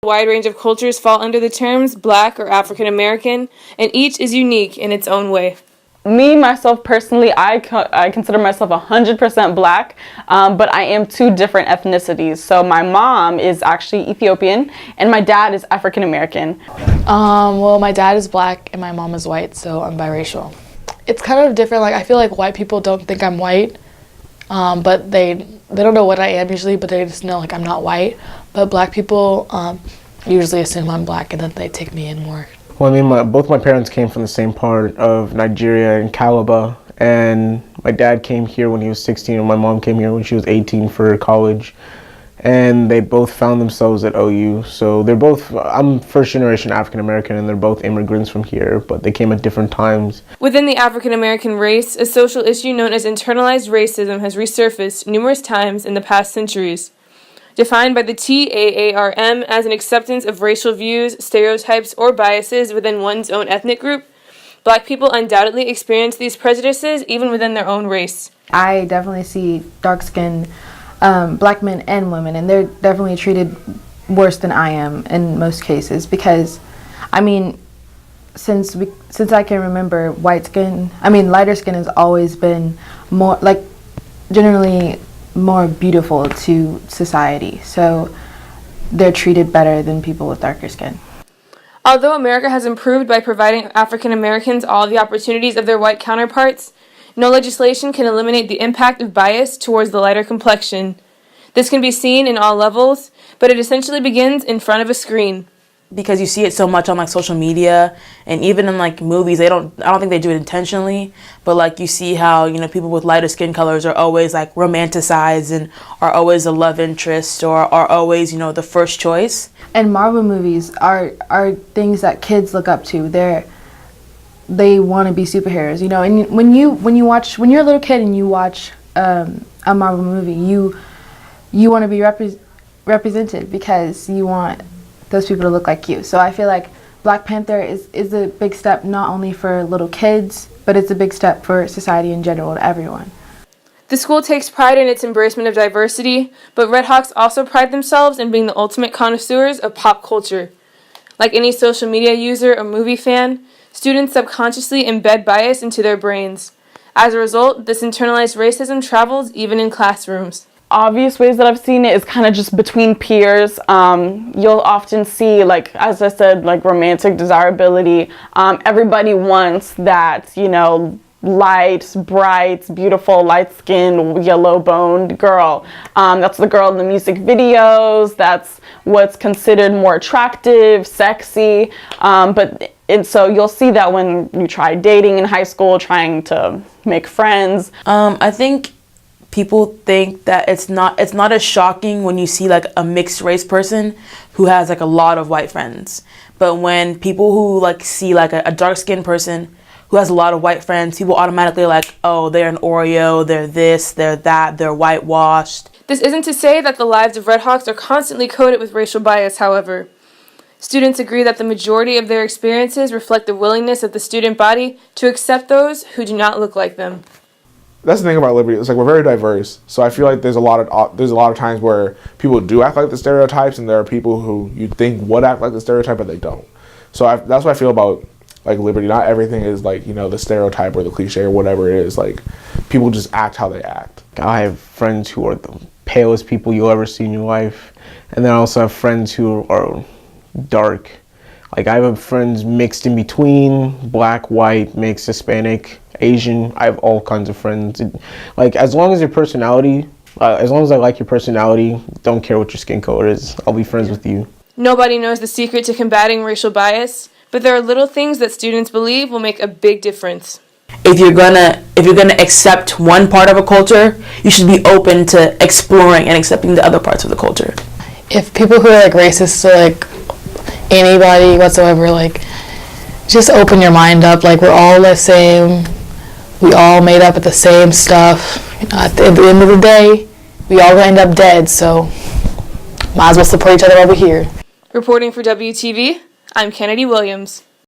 A wide range of cultures fall under the terms Black or African American, and each is unique in its own way. Me, myself personally, I consider myself 100% Black, but I am two different ethnicities. So my mom is actually Ethiopian and my dad is African American. Well, my dad is Black and my mom is white, so I'm biracial. It's kind of different. Like, I feel like white people don't think I'm white, but they don't know what I am usually, but they just know like I'm not white. But Black people usually assume I'm Black and then they take me in more. Well, I mean, both my parents came from the same part of Nigeria in Calabar, and my dad came here when he was 16 and my mom came here when she was 18 for college, and they both found themselves at OU. So they're both, I'm first generation African American and they're both immigrants from here, but they came at different times. Within the African American race, a social issue known as internalized racism has resurfaced numerous times in the past centuries. Defined by the TAARM as an acceptance of racial views, stereotypes, or biases within one's own ethnic group, Black people undoubtedly experience these prejudices even within their own race. I definitely see dark-skinned Black men and women, and they're definitely treated worse than I am in most cases because, I mean, since I can remember, lighter skin has always been more, like, generally more beautiful to society, so they're treated better than people with darker skin. Although America has improved by providing African Americans all the opportunities of their white counterparts, no legislation can eliminate the impact of bias towards the lighter complexion. This can be seen in all levels, but it essentially begins in front of a screen. Because you see it so much on like social media and even in like movies, I don't think they do it intentionally, but like you see how, you know, people with lighter skin colors are always like romanticized and are always a love interest or are always, you know, the first choice. And Marvel movies are things that kids look up to. They want to be superheroes, you know. And when you're a little kid and you watch a Marvel movie, you want to be represented because you want those people to look like you. So I feel like Black Panther is a big step not only for little kids, but it's a big step for society in general and everyone. The school takes pride in its embracement of diversity, but Red Hawks also pride themselves in being the ultimate connoisseurs of pop culture. Like any social media user or movie fan, students subconsciously embed bias into their brains. As a result, this internalized racism travels even in classrooms. Obvious ways that I've seen it is kind of just between peers. You'll often see, like, as I said, like romantic desirability. Everybody wants that, you know, light, bright, beautiful, light-skinned, yellow-boned girl. That's the girl in the music videos. That's what's considered more attractive, sexy. And so you'll see that when you try dating in high school, trying to make friends. I think people think that it's not as shocking when you see like a mixed race person who has like a lot of white friends. But when people who like see like a dark skinned person who has a lot of white friends, people automatically like, oh, they're an Oreo, they're this, they're that, they're whitewashed. This isn't to say that the lives of Red Hawks are constantly coded with racial bias, however. Students agree that the majority of their experiences reflect the willingness of the student body to accept those who do not look like them. That's the thing about Liberty. It's like we're very diverse, so I feel like there's a lot of times where people do act like the stereotypes, and there are people who you think would act like the stereotype, but they don't. So that's what I feel about like Liberty. Not everything is like, you know, the stereotype or the cliche or whatever it is. Like people just act how they act. I have friends who are the palest people you'll ever see in your life, and then I also have friends who are dark. Like I have friends mixed in between, black, white, mixed, Hispanic, Asian. I have all kinds of friends. Like as long as your personality, as long as I like your personality, don't care what your skin color is, I'll be friends with you. Nobody knows the secret to combating racial bias, but there are little things that students believe will make a big difference. If you're gonna accept one part of a culture, you should be open to exploring and accepting the other parts of the culture. If people who are like racist to like anybody whatsoever, like just open your mind up. Like we're all the same. We all made up with the same stuff. You know, at the end of the day, we all end up dead. So might as well support each other over here. Reporting for WTV, I'm Kennedy Williams.